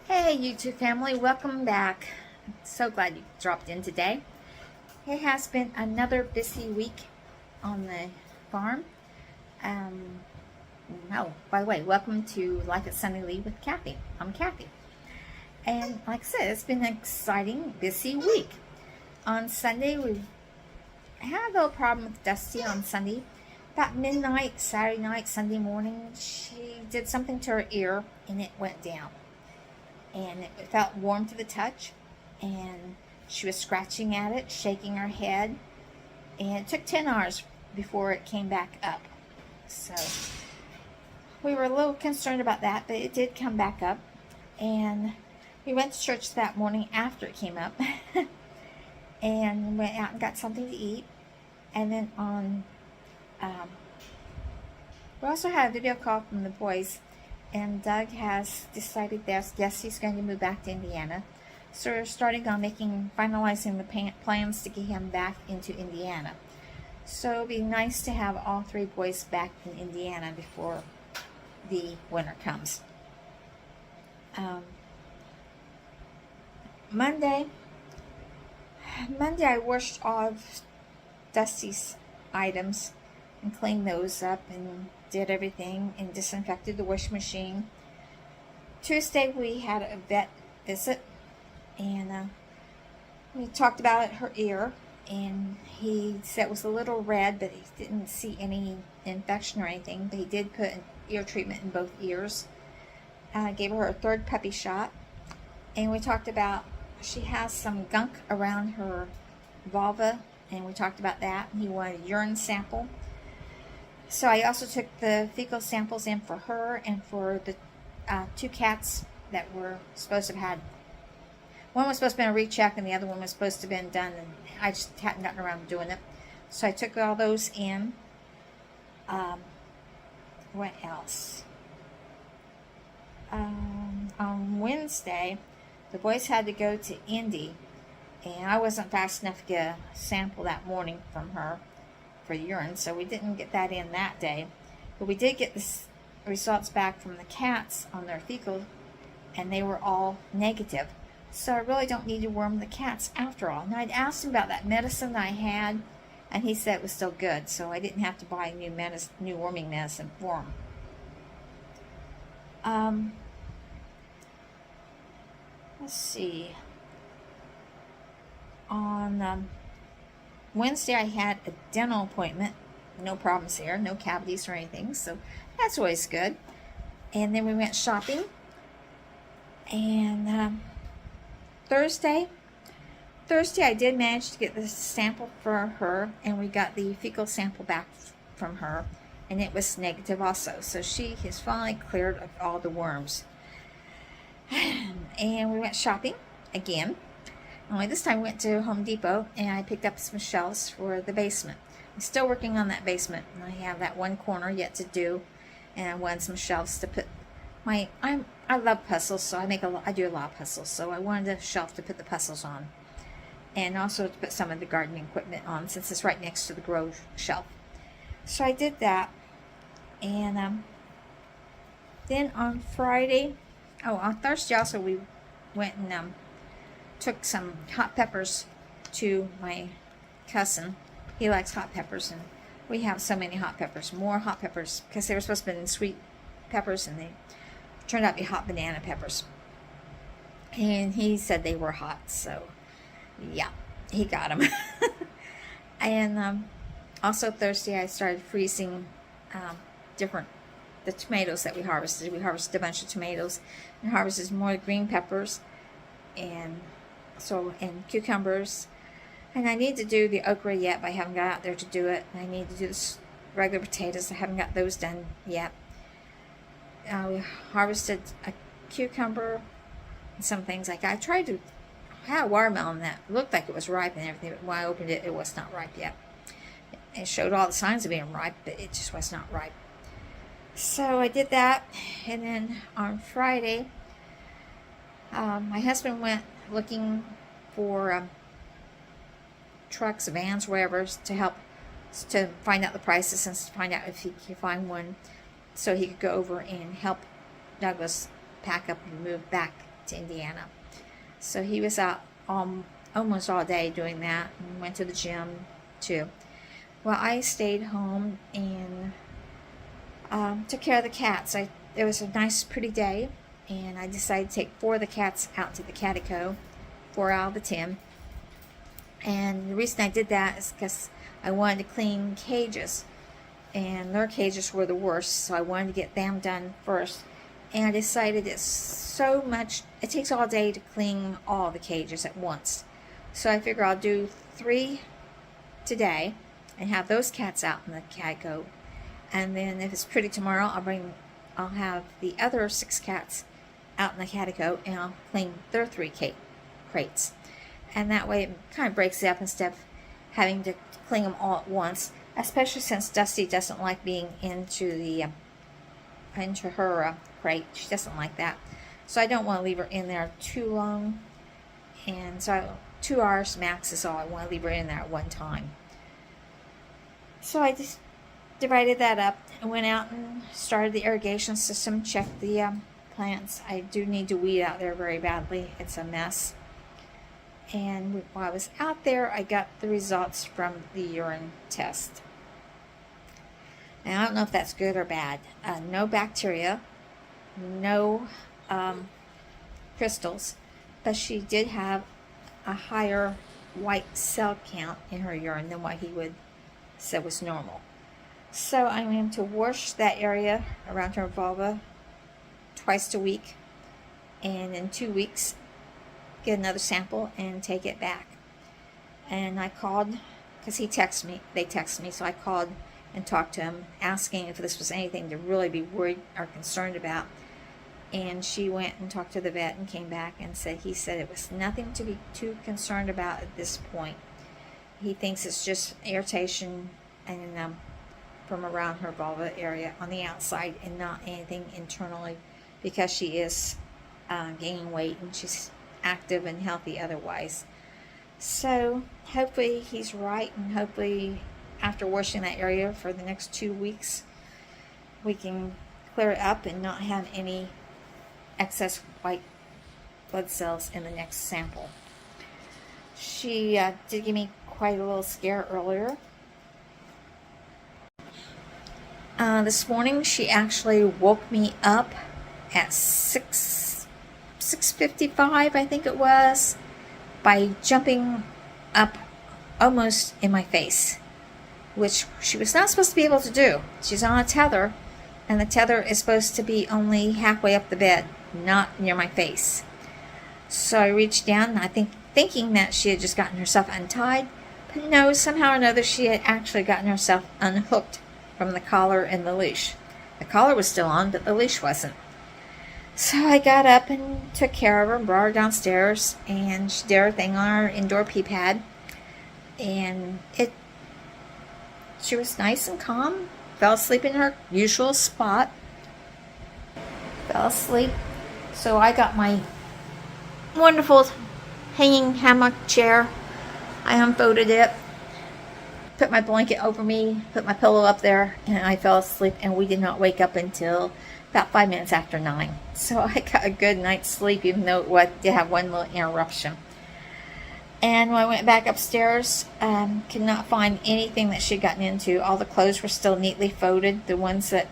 Hey YouTube family, welcome back. So glad you dropped in today. It has been another busy week on the farm. Um, by the way, welcome to Life at Sunny Lea with Kathy. I'm Kathy. And like I said, it's been an exciting, busy week. On Sunday, we had a little problem with Dusty on Sunday. About midnight, Saturday night, Sunday morning, she did something to her ear and it went down. And it felt warm to the touch, and she was scratching at it, shaking her head, and it took 10 hours before it came back up. So we were a little concerned about that, but it did come back up, and we went to church that morning after it came up and went out and got something to eat. And then we also had a video call from the boys. And Doug has decided that yes, he's going to move back to Indiana. So we're starting on finalizing the plans to get him back into Indiana. So it'd be nice to have all three boys back in Indiana before the winter comes. Monday I washed all of Dusty's items and cleaned those up and did everything and disinfected the washing machine. Tuesday we had a vet visit, and we talked about her ear, and he said it was a little red, but he didn't see any infection or anything, but he did put an ear treatment in both ears. Gave her a third puppy shot, and we talked about she has some gunk around her vulva, and we talked about that. He wanted a urine sample. So I also took the fecal samples in for her and for the two cats that were supposed to have had. One was supposed to have been a recheck and the other one was supposed to have been done, and I just hadn't gotten around to doing it. So I took all those in. What else? On Wednesday, the boys had to go to Indy, and I wasn't fast enough to get a sample that morning from her for urine, so we didn't get that in that day. But we did get the results back from the cats on their fecal, and they were all negative. So I really don't need to worm the cats after all. Now, I'd asked him about that medicine I had, and he said it was still good, so I didn't have to buy new worming medicine for him. Let's see. On Wednesday, I had a dental appointment. No problems there, no cavities or anything, so that's always good. And then we went shopping. And Thursday, I did manage to get the sample for her, and we got the fecal sample back from her, and it was negative also. So she is finally cleared of all the worms. And we went shopping again. Only this time we went to Home Depot, and I picked up some shelves for the basement. I'm still working on that basement, and I have that one corner yet to do, and I wanted some shelves to put my. I love puzzles, so I do a lot of puzzles. So I wanted a shelf to put the puzzles on, and also to put some of the gardening equipment on, since it's right next to the grow shelf. So I did that, and then on Friday, on Thursday also we went and took some hot peppers to my cousin. He likes hot peppers, and we have so many hot peppers, more hot peppers, because they were supposed to be sweet peppers, and they turned out to be hot banana peppers. And he said they were hot, so yeah, he got them. And also Thursday I started freezing the tomatoes that we harvested. We harvested a bunch of tomatoes and harvested more green peppers and cucumbers. And I need to do the okra yet, but I haven't got out there to do it. And I need to do the regular potatoes. I haven't got those done yet. We harvested a cucumber and some things like that. I had a watermelon that looked like it was ripe and everything, but when I opened it, it was not ripe yet. It showed all the signs of being ripe, but it just was not ripe. So I did that, and then on Friday, my husband went looking for trucks, vans, whatever, to help to find out the prices and to find out if he could find one so he could go over and help Douglas pack up and move back to Indiana. So he was out almost all day doing that, and went to the gym too. Well, I stayed home and took care of the cats. It was a nice, pretty day, and I decided to take 4 of the cats out to the catico, 4 out of the 10. And the reason I did that is because I wanted to clean cages, and their cages were the worst, so I wanted to get them done first. And I decided it's so much, it takes all day to clean all the cages at once. So I figure I'll do 3 today and have those cats out in the catico. And then if it's pretty tomorrow, I'll have the other 6 cats out in the catico, and I'll clean their 3 crates. And that way it kind of breaks it up instead of having to clean them all at once, especially since Dusty doesn't like being into her crate. She doesn't like that. So I don't want to leave her in there too long. And so 2 hours max is all I want to leave her in there at one time. So I just divided that up and went out and started the irrigation system, checked the plants. I do need to weed out there very badly. It's a mess. And while I was out there, I got the results from the urine test. And I don't know if that's good or bad. No bacteria, no crystals, but she did have a higher white cell count in her urine than what he would say was normal. So I'm going to wash that area around her vulva twice a week, and in 2 weeks get another sample and take it back. And I called, because they text me, so I called and talked to him, asking if this was anything to really be worried or concerned about. And she went and talked to the vet and came back and he said it was nothing to be too concerned about at this point. He thinks it's just irritation and from around her vulva area on the outside, and not anything internally, because she is gaining weight and she's active and healthy otherwise. So hopefully he's right, and hopefully after washing that area for the next 2 weeks we can clear it up and not have any excess white blood cells in the next sample. She did give me quite a little scare earlier. This morning she actually woke me up at 6:55, I think it was, by jumping up almost in my face, which she was not supposed to be able to do. She's on a tether, and the tether is supposed to be only halfway up the bed, not near my face. So I reached down, thinking that she had just gotten herself untied, but no, somehow or another she had actually gotten herself unhooked from the collar and the leash. The collar was still on, but the leash wasn't. So I got up and took care of her and brought her downstairs, and she did her thing on our indoor pee pad, and she was nice and calm, fell asleep in her usual spot, fell asleep. So I got my wonderful hanging hammock chair, I unfolded it, put my blanket over me, put my pillow up there, and I fell asleep, and we did not wake up until about 5 minutes after 9. So I got a good night's sleep, even though it did have one little interruption. And when I went back upstairs, could not find anything that she'd gotten into. All the clothes were still neatly folded. The ones that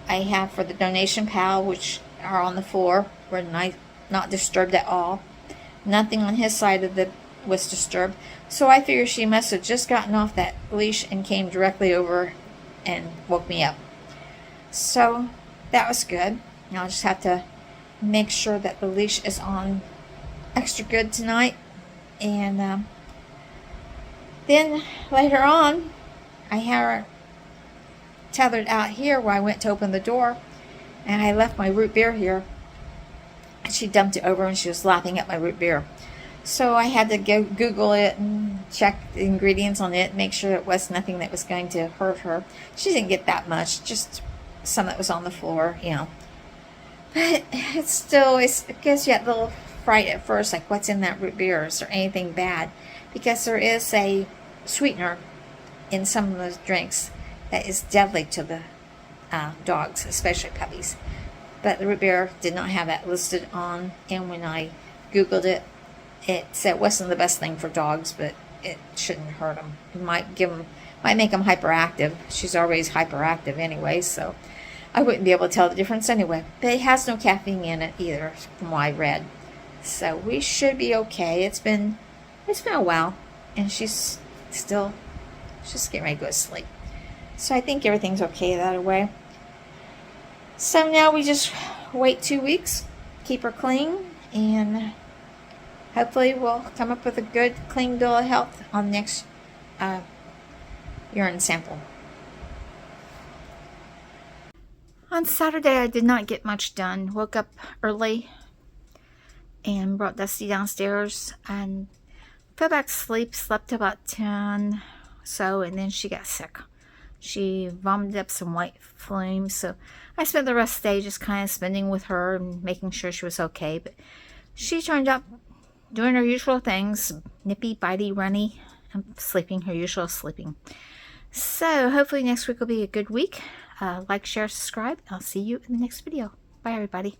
I have for the donation pal, which are on the floor, were not disturbed at all. Nothing on his side of was disturbed. So I figured she must have just gotten off that leash and came directly over and woke me up. So that was good. Now I'll just have to make sure that the leash is on extra good tonight. And then later on, I had her tethered out here where I went to open the door, and I left my root beer here. And she dumped it over, and she was lapping up my root beer. So I had to go Google it and check the ingredients on it, make sure it was nothing that was going to hurt her. She didn't get that much, just some that was on the floor, But it gives you that little fright at first, like what's in that root beer? Is there anything bad? Because there is a sweetener in some of those drinks that is deadly to the dogs, especially puppies. but the root beer did not have that listed on, and when I Googled it, it said it wasn't the best thing for dogs, but it shouldn't hurt them. It might make them hyperactive. She's always hyperactive anyway, so I wouldn't be able to tell the difference anyway. But it has no caffeine in it either, from what I read. So we should be okay. It's been a while, and she's getting ready to go to sleep. So I think everything's okay that way. So now we just wait 2 weeks, keep her clean, and hopefully we'll come up with a good, clean bill of health on the next urine sample. On Saturday, I did not get much done. Woke up early and brought Dusty downstairs and fell back to sleep. Slept till about 10 so, and then she got sick. She vomited up some white flames, so I spent the rest of the day just kind of spending with her and making sure she was okay. But she turned out doing her usual things, nippy, bitey, runny, and sleeping her usual sleeping. So hopefully next week will be a good week. Like, share, subscribe. I'll see you in the next video. Bye, everybody.